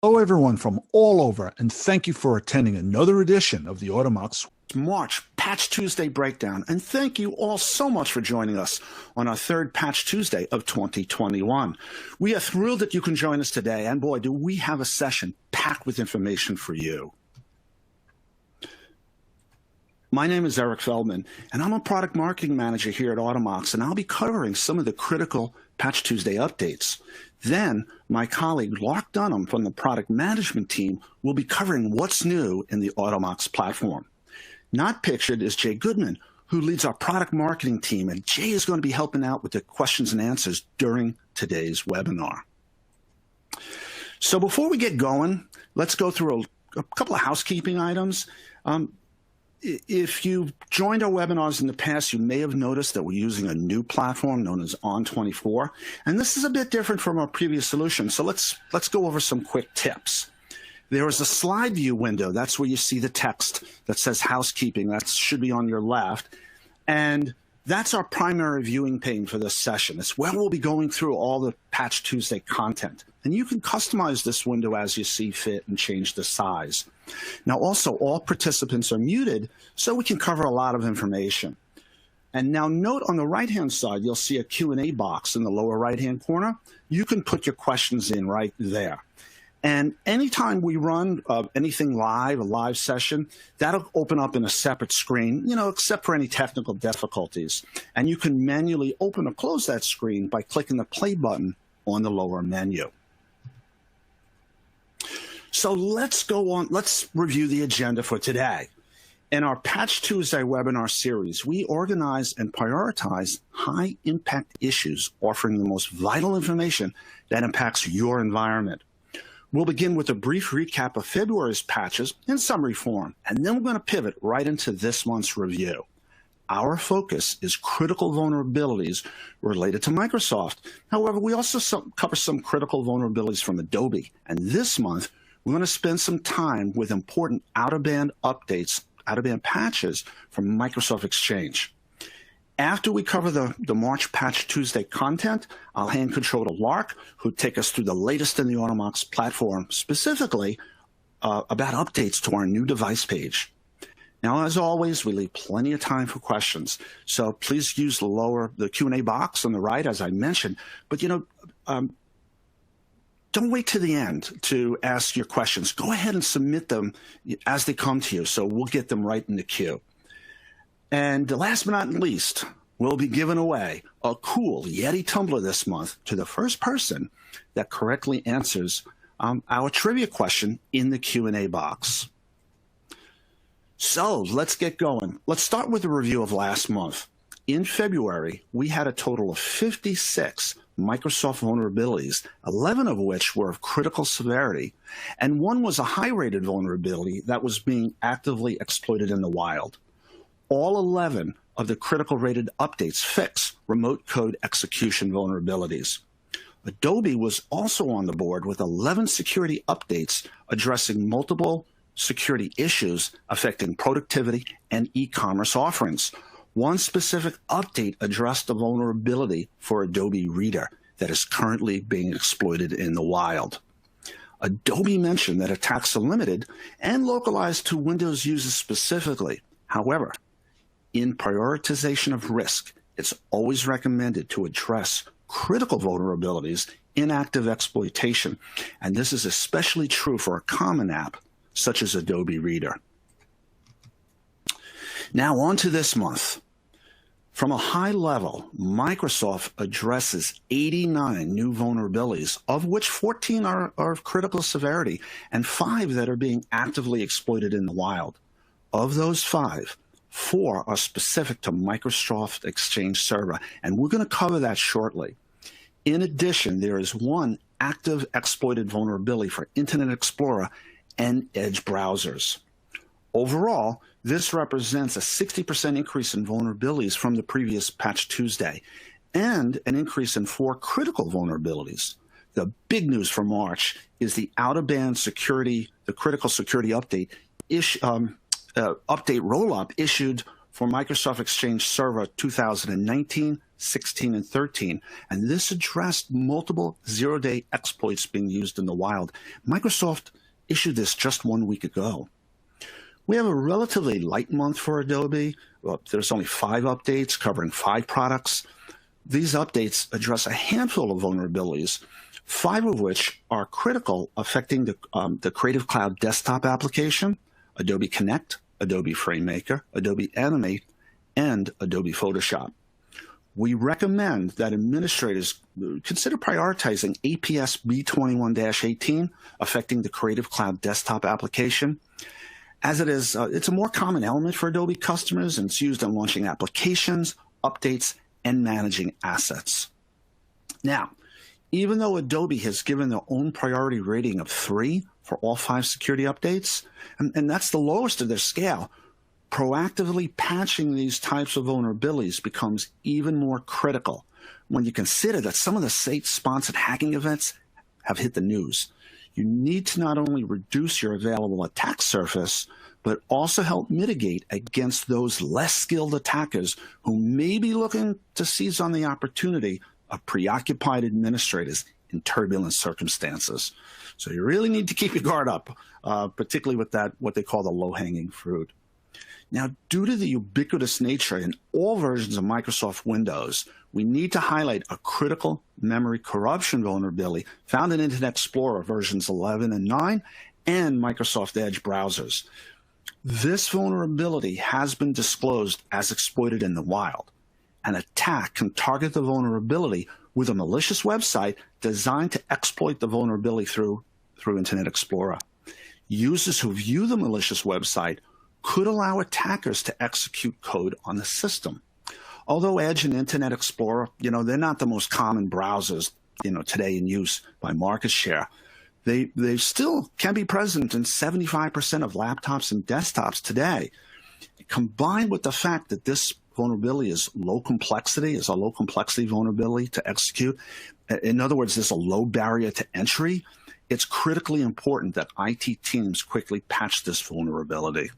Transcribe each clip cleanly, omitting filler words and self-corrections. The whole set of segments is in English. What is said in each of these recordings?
Hello, everyone from all over, and thank you for attending another edition of the Automox March Patch Tuesday breakdown. And thank you all so much for joining us on our third Patch Tuesday of 2021. We are thrilled that you can join us today, and boy, do we have a session packed with information for you. My name is Eric Feldman, and I'm a product marketing manager here at Automox, and I'll be covering some of the critical Patch Tuesday updates. Then, my colleague Lark Dunham from the product management team will be covering what's new in the Automox platform. Not pictured is Jay Goodman, who leads our product marketing team, and Jay is going to be helping out with the questions and answers during today's webinar. So before we get going, let's go through a couple of housekeeping items. If you've joined our webinars in the past, you may have noticed that we're using a new platform known as On24, and this is a bit different from our previous solution. So let's go over some quick tips. There is a slide view window. That's where you see the text that says housekeeping. That should be on your left. And that's our primary viewing pane for this session. It's where we'll be going through all the Patch Tuesday content. And you can customize this window as you see fit and change the size. Now, also, all participants are muted, so we can cover a lot of information. And now note on the right-hand side, you'll see a Q&A box in the lower right-hand corner. You can put your questions in right there. And anytime we run anything live, a live session, that'll open up in a separate screen, except for any technical difficulties. And you can manually open or close that screen by clicking the play button on the lower menu. So let's go on, let's review the agenda for today. In our Patch Tuesday webinar series, we organize and prioritize high-impact issues, offering the most vital information that impacts your environment. We'll begin with a brief recap of February's patches in summary form, and then we're going to pivot right into this month's review. Our focus is critical vulnerabilities related to Microsoft. However, we also cover some critical vulnerabilities from Adobe, and this month, we're going to spend some time with important out-of-band updates, out-of-band patches from Microsoft Exchange. After we cover the March Patch Tuesday content, I'll hand control to Lark, who'll take us through the latest in the Automox platform, specifically about updates to our new device page. Now, as always, we leave plenty of time for questions, so please use the Q&A box on the right, as I mentioned, but don't wait to the end to ask your questions. Go ahead and submit them as they come to you, so we'll get them right in the queue. And last but not least, we'll be giving away a cool Yeti tumbler this month to the first person that correctly answers our trivia question in the Q&A box. So let's get going. Let's start with a review of last month. In February, we had a total of 56 Microsoft vulnerabilities, 11 of which were of critical severity, and one was a high-rated vulnerability that was being actively exploited in the wild. All 11 of the critical rated updates fix remote code execution vulnerabilities. Adobe was also on the board with 11 security updates addressing multiple security issues affecting productivity and e-commerce offerings. One specific update addressed a vulnerability for Adobe Reader that is currently being exploited in the wild. Adobe mentioned that attacks are limited and localized to Windows users specifically. However, in prioritization of risk, it's always recommended to address critical vulnerabilities in active exploitation, and this is especially true for a common app such as Adobe Reader. Now on to this month. From a high level, Microsoft addresses 89 new vulnerabilities, of which 14 are of critical severity and 5 that are being actively exploited in the wild. Of those 5, 4 are specific to Microsoft Exchange Server, and we're going to cover that shortly. In addition, there is one active exploited vulnerability for Internet Explorer and Edge browsers. Overall, this represents a 60% increase in vulnerabilities from the previous Patch Tuesday and an increase in 4 critical vulnerabilities. The big news for March is the out-of-band security, the critical security update update roll-up issued for Microsoft Exchange Server 2019 16, and 13, and this addressed multiple zero-day exploits being used in the wild. Microsoft issued this just 1 week ago. We have a relatively light month for Adobe. Well, there's only 5 updates covering 5 products. These updates address a handful of vulnerabilities, 5 of which are critical, affecting the Creative Cloud desktop application, Adobe Connect, Adobe FrameMaker, Adobe Animate, and Adobe Photoshop. We recommend that administrators consider prioritizing APS B21-18, affecting the Creative Cloud desktop application, as it's a more common element for Adobe customers, and it's used in launching applications, updates, and managing assets. Now, even though Adobe has given their own priority rating of 3 for all 5 security updates, and that's the lowest of their scale, proactively patching these types of vulnerabilities becomes even more critical when you consider that some of the state-sponsored hacking events have hit the news. You need to not only reduce your available attack surface, but also help mitigate against those less skilled attackers who may be looking to seize on the opportunity of preoccupied administrators in turbulent circumstances. So you really need to keep your guard up, particularly with that, what they call the low-hanging fruit. Now, due to the ubiquitous nature in all versions of Microsoft Windows, we need to highlight a critical memory corruption vulnerability found in Internet Explorer versions 11 and 9 and Microsoft Edge browsers. This vulnerability has been disclosed as exploited in the wild. An attack can target the vulnerability with a malicious website designed to exploit the vulnerability through Internet Explorer. Users who view the malicious website could allow attackers to execute code on the system. Although Edge and Internet Explorer, they're not the most common browsers, today in use by market share, they still can be present in 75% of laptops and desktops today. Combined with the fact that this vulnerability is a low complexity vulnerability to execute, in other words, there's a low barrier to entry, it's critically important that IT teams quickly patch this vulnerability.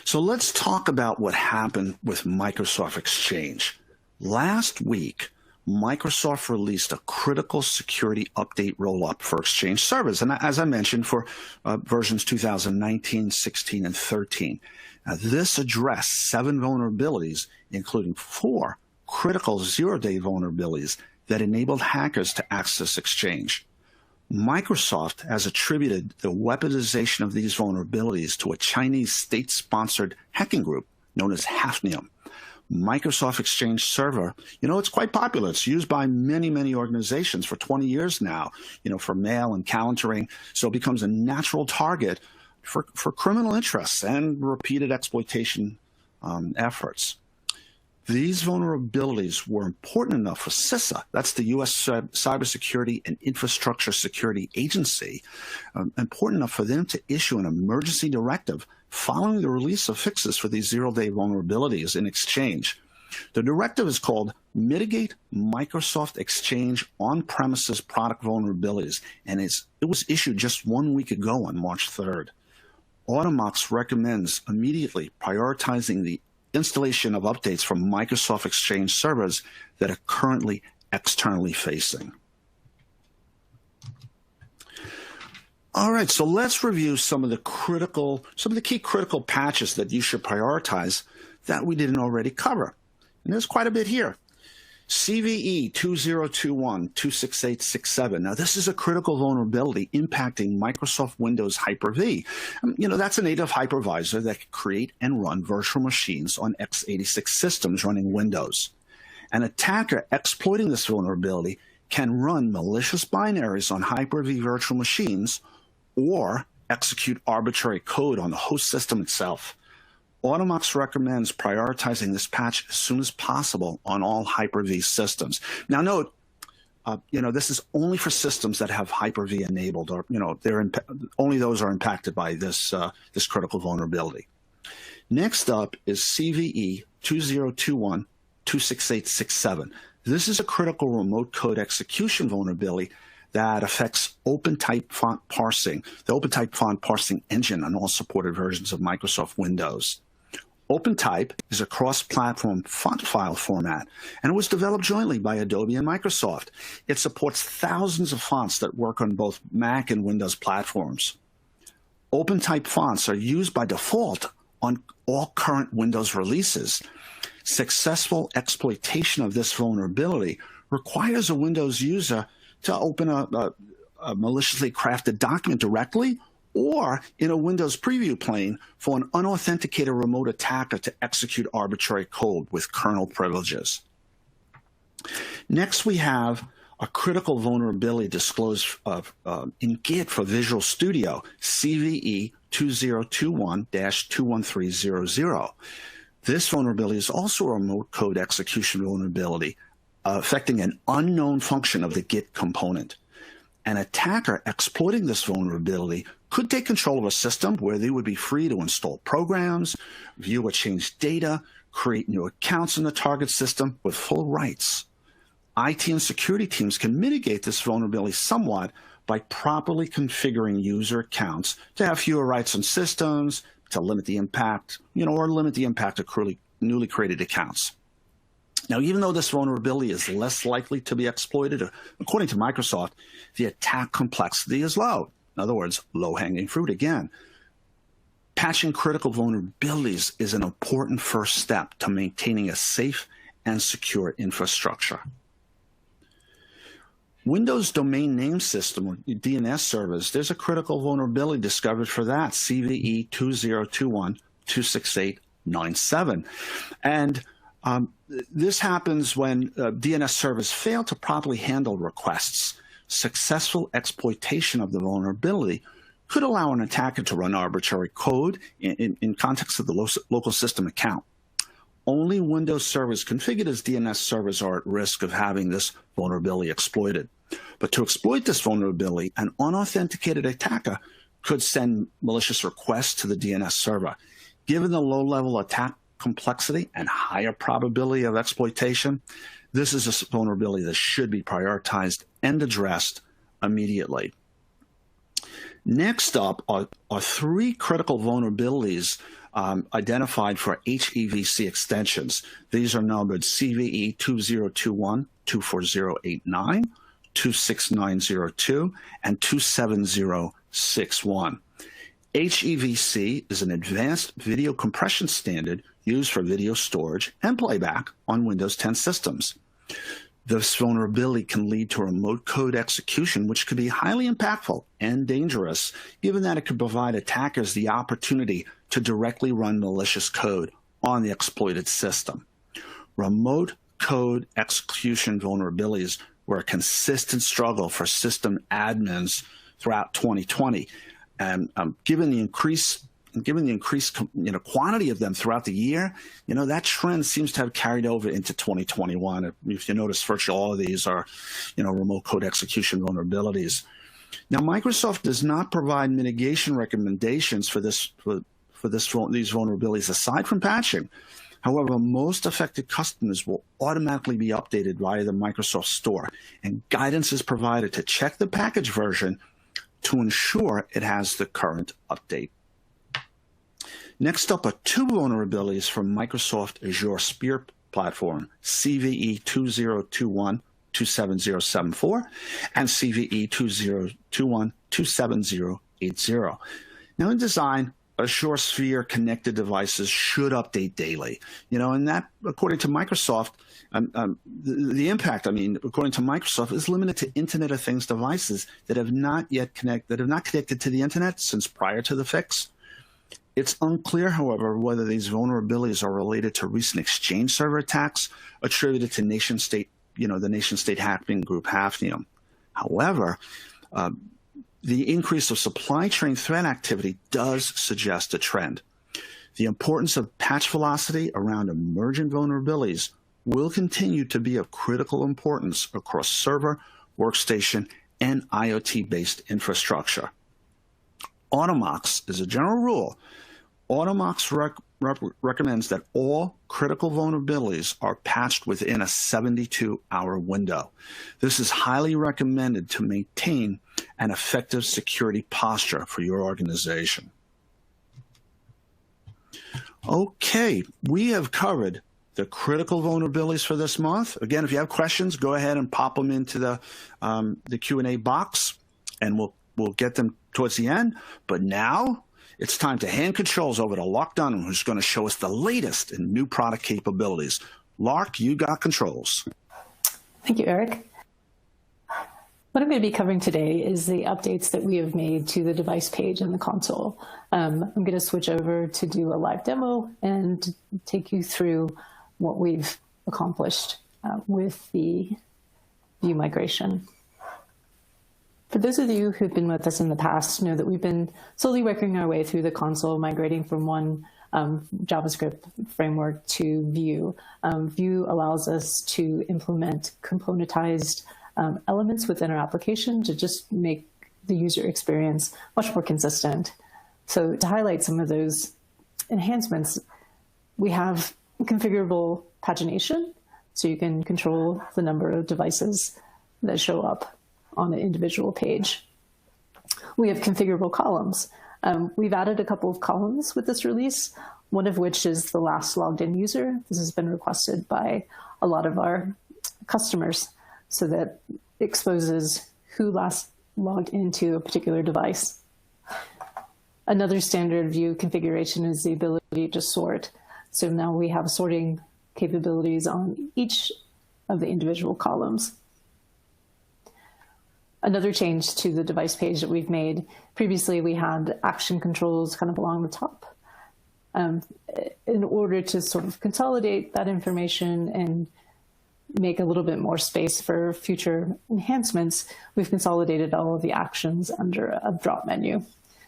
So let's talk about what happened with Microsoft Exchange. Last week, Microsoft released a critical security update rollup for Exchange servers, and as I mentioned, for versions 2019, 16, and 13. Now, this addressed 7 vulnerabilities, including 4 critical zero-day vulnerabilities that enabled hackers to access Exchange. Microsoft has attributed the weaponization of these vulnerabilities to a Chinese state-sponsored hacking group known as Hafnium. Microsoft Exchange Server, it's quite popular. It's used by many, many organizations for 20 years now, for mail and calendaring. So it becomes a natural target for criminal interests and repeated exploitation efforts. These vulnerabilities were important enough for CISA, that's the U.S. Cybersecurity and Infrastructure Security Agency, important enough for them to issue an emergency directive following the release of fixes for these zero-day vulnerabilities in Exchange. The directive is called Mitigate Microsoft Exchange On-Premises Product Vulnerabilities, and it was issued just 1 week ago on March 3rd. Automox recommends immediately prioritizing the installation of updates from Microsoft Exchange servers that are currently externally facing. All right, so let's review some of the key critical patches that you should prioritize that we didn't already cover. And there's quite a bit here. CVE 2021-26867. Now, this is a critical vulnerability impacting Microsoft Windows Hyper-V. That's a native hypervisor that can create and run virtual machines on x86 systems running Windows. An attacker exploiting this vulnerability can run malicious binaries on Hyper-V virtual machines or execute arbitrary code on the host system itself. Automox recommends prioritizing this patch as soon as possible on all Hyper-V systems. Now note, this is only for systems that have Hyper-V enabled, or only those are impacted by this critical vulnerability. Next up is CVE 2021-26867. This is a critical remote code execution vulnerability that affects OpenType font parsing, the OpenType font parsing engine on all supported versions of Microsoft Windows. OpenType is a cross-platform font file format, and it was developed jointly by Adobe and Microsoft. It supports thousands of fonts that work on both Mac and Windows platforms. OpenType fonts are used by default on all current Windows releases. Successful exploitation of this vulnerability requires a Windows user to open a maliciously crafted document directly or in a Windows preview plane for an unauthenticated remote attacker to execute arbitrary code with kernel privileges. Next, we have a critical vulnerability disclosed in Git for Visual Studio, CVE 2021-21300. This vulnerability is also a remote code execution vulnerability affecting an unknown function of the Git component. An attacker exploiting this vulnerability could take control of a system where they would be free to install programs, view or change data, create new accounts in the target system with full rights. IT and security teams can mitigate this vulnerability somewhat by properly configuring user accounts to have fewer rights on systems, to limit the impact, or limit the impact of newly created accounts. Now, even though this vulnerability is less likely to be exploited, according to Microsoft, the attack complexity is low. In other words, low-hanging fruit again. Patching critical vulnerabilities is an important first step to maintaining a safe and secure infrastructure. Windows Domain Name System, or DNS servers, there's a critical vulnerability discovered for that, CVE 2021-26897. And this happens when DNS servers fail to properly handle requests. Successful exploitation of the vulnerability could allow an attacker to run arbitrary code in context of the local system account. Only Windows servers configured as DNS servers are at risk of having this vulnerability exploited. But to exploit this vulnerability, an unauthenticated attacker could send malicious requests to the DNS server. Given the low-level attack complexity and higher probability of exploitation, this is a vulnerability that should be prioritized and addressed immediately. Next up are three critical vulnerabilities identified for HEVC extensions. These are numbered CVE 2021-24089, 26902, and 27061. HEVC is an advanced video compression standard used for video storage and playback on Windows 10 systems. This vulnerability can lead to remote code execution, which could be highly impactful and dangerous, given that it could provide attackers the opportunity to directly run malicious code on the exploited system. Remote code execution vulnerabilities were a consistent struggle for system admins throughout 2020. And given the increased quantity of them throughout the year, that trend seems to have carried over into 2021. If you notice, virtually all of these are, remote code execution vulnerabilities. Now, Microsoft does not provide mitigation recommendations for these vulnerabilities aside from patching. However, most affected customers will automatically be updated via the Microsoft Store, and guidance is provided to check the package version to ensure it has the current update. Next up are two vulnerabilities from Microsoft Azure Sphere platform, CVE 2021-27074 and CVE 2021-27080. Now, in design, Azure Sphere connected devices should update daily. And that, according to Microsoft, the impact, according to Microsoft, is limited to Internet of Things devices that have not connected to the Internet since prior to the fix. It's unclear, however, whether these vulnerabilities are related to recent Exchange server attacks attributed to nation-state, the nation-state hacking group Hafnium. However, the increase of supply chain threat activity does suggest a trend. The importance of patch velocity around emergent vulnerabilities will continue to be of critical importance across server, workstation, and IoT-based infrastructure. Automox, as a general rule, Automox recommends that all critical vulnerabilities are patched within a 72-hour window. This is highly recommended to maintain an effective security posture for your organization. Okay, we have covered the critical vulnerabilities for this month. Again, if you have questions, go ahead and pop them into the Q&A box, and we'll get them towards the end. But now it's time to hand controls over to Lark Dunham, who's going to show us the latest in new product capabilities. Lark, you got controls. Thank you, Eric. What I'm going to be covering today is the updates that we have made to the device page in the console. I'm going to switch over to do a live demo and take you through what we've accomplished with the view migration. For those of you who've been with us in the past, know that we've been slowly working our way through the console, migrating from one JavaScript framework to Vue. Vue allows us to implement componentized elements within our application to just make the user experience much more consistent. So to highlight some of those enhancements, we have configurable pagination, so you can control the number of devices that show up on an individual page. We have configurable columns. We've added a couple of columns with this release, one of which is the last logged in user. This has been requested by a lot of our customers, so that it exposes who last logged into a particular device. Another standard Vue configuration is the ability to sort. So now we have sorting capabilities on each of the individual columns. Another change to the device page that we've made, previously we had action controls kind of along the top. In order to sort of consolidate that information and make a little bit more space for future enhancements, we've consolidated all of the actions under a drop menu.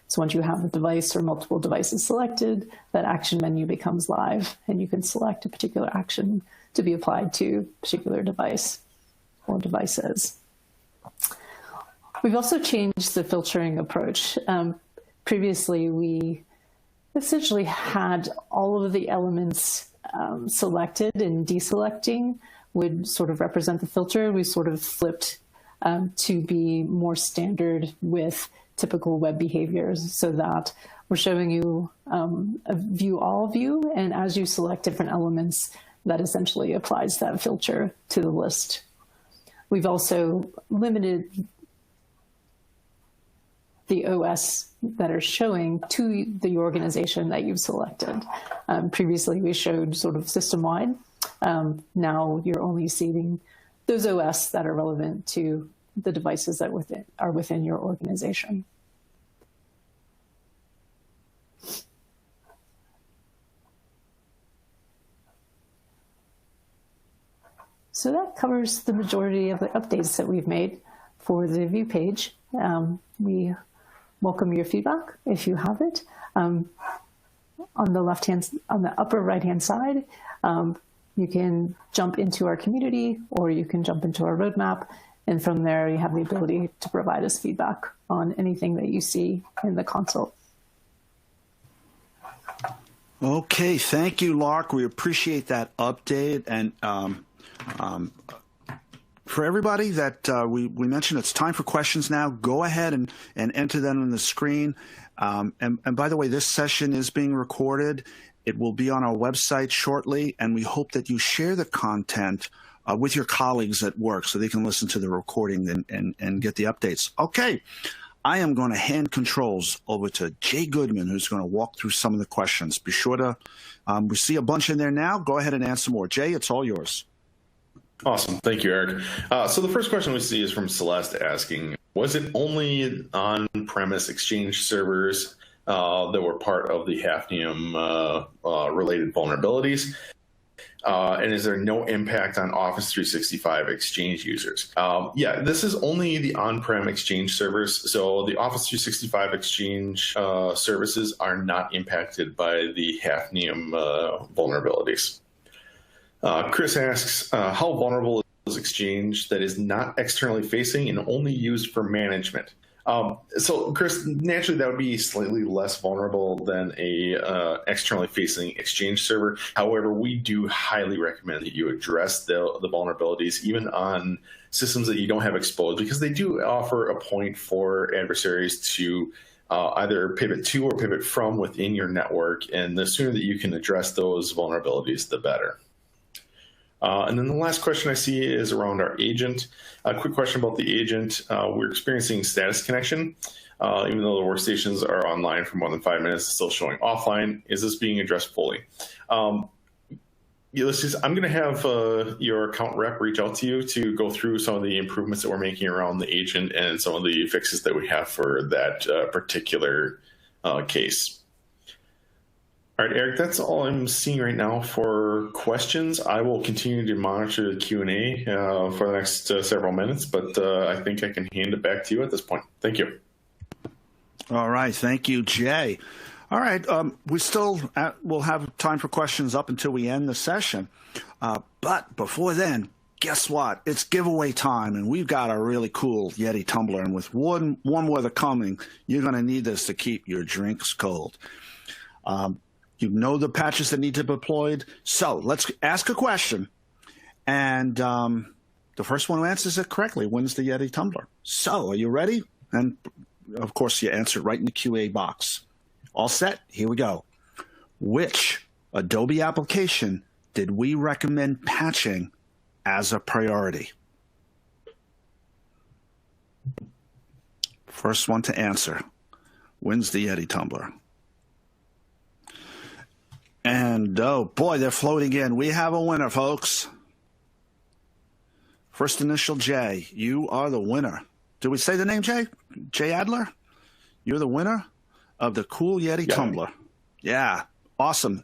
So once you have a device or multiple devices selected, that action menu becomes live, and you can select a particular action to be applied to a particular device or devices. We've also changed the filtering approach. Previously, we essentially had all of the elements selected, and deselecting would sort of represent the filter. We sort of flipped to be more standard with typical web behaviors, so that we're showing you a view all view, and as you select different elements, that essentially applies that filter to the list. We've also limited the OS that are showing to the organization that you've selected. Previously, we showed sort of system-wide. Now you're only seeing those OS that are relevant to the devices that are within your organization. So that covers the majority of the updates that we've made for the view page. We welcome your feedback if you have it. On the upper right-hand side, you can jump into our community, or you can jump into our roadmap, and from there you have the ability to provide us feedback on anything that you see in the console. Okay, thank you, Lark. We appreciate that update. And for everybody that we mentioned, it's time for questions now. Go ahead and enter them on the screen. And by the way, this session is being recorded. It will be on our website shortly, and we hope that you share the content with your colleagues at work so they can listen to the recording and get the updates. Okay, I am going to hand controls over to Jay Goodman, who's going to walk through some of the questions. Be sure to, we see a bunch in there now. Go ahead and answer more. Jay, it's all yours. Awesome. Thank you, Eric. So the first question we see is from Celeste asking, was it only on-premise Exchange servers that were part of the Hafnium related vulnerabilities? And is there no impact on Office 365 Exchange users? Yeah, this is only the on-prem Exchange servers. So the Office 365 Exchange services are not impacted by the Hafnium vulnerabilities. Chris asks, how vulnerable is Exchange that is not externally facing and only used for management? So, Chris, naturally that would be slightly less vulnerable than a externally facing Exchange server. However, we do highly recommend that you address the vulnerabilities even on systems that you don't have exposed, because they do offer a point for adversaries to either pivot to or pivot from within your network. And the sooner that you can address those vulnerabilities, the better. And then the last question I see is around our agent. A quick question about the agent. We're experiencing status connection. Even though the workstations are online for more than 5 minutes, it's still showing offline. Is this being addressed fully? Ulysses, I'm going to have your account rep reach out to you to go through some of the improvements that we're making around the agent and some of the fixes that we have for that particular case. All right, Eric, that's all I'm seeing right now for questions. I will continue to monitor the Q&A for the next several minutes, but I think I can hand it back to you at this point. Thank you. All right. Thank you, Jay. All right. We still will have time for questions up until we end the session. But before then, guess what? It's giveaway time, and we've got a really cool Yeti tumbler. And with warm weather coming, you're going to need this to keep your drinks cold. You know the patches that need to be deployed. So let's ask a question. And the first one who answers it correctly wins the Yeti tumbler. So are you ready? And of course, you answer right in the QA box. All set? Here we go. Which Adobe application did we recommend patching as a priority? First one to answer wins the Yeti tumbler. And oh boy, they're floating in. We have a winner, folks. First initial J. You are the winner. Did we say the name, Jay? Jay Adler? You're the winner of the cool Yeti tumbler. Yeah, awesome.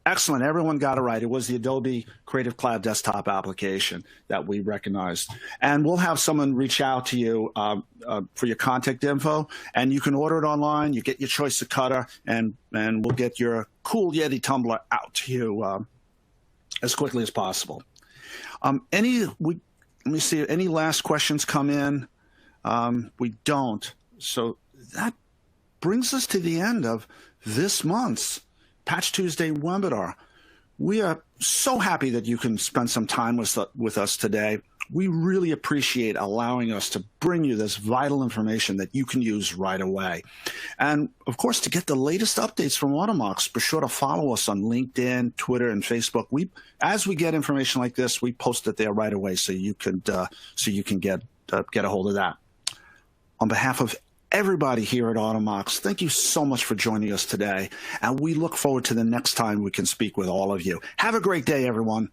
Excellent. Everyone got it right. It was the Adobe Creative Cloud desktop application that we recognized. And we'll have someone reach out to you for your contact info, and you can order it online. You get your choice of cutter, and we'll get your cool Yeti tumbler out to you as quickly as possible. Let me see, any last questions come in? We don't. So that brings us to the end of this month's Patch Tuesday webinar. We are so happy that you can spend some time with us today. We really appreciate allowing us to bring you this vital information that you can use right away. And of course, to get the latest updates from Automox, be sure to follow us on LinkedIn, Twitter, and Facebook. As we get information like this, we post it there right away so you can get a hold of that. On behalf of everybody here at Automox, thank you so much for joining us today, and we look forward to the next time we can speak with all of you. Have a great day, everyone.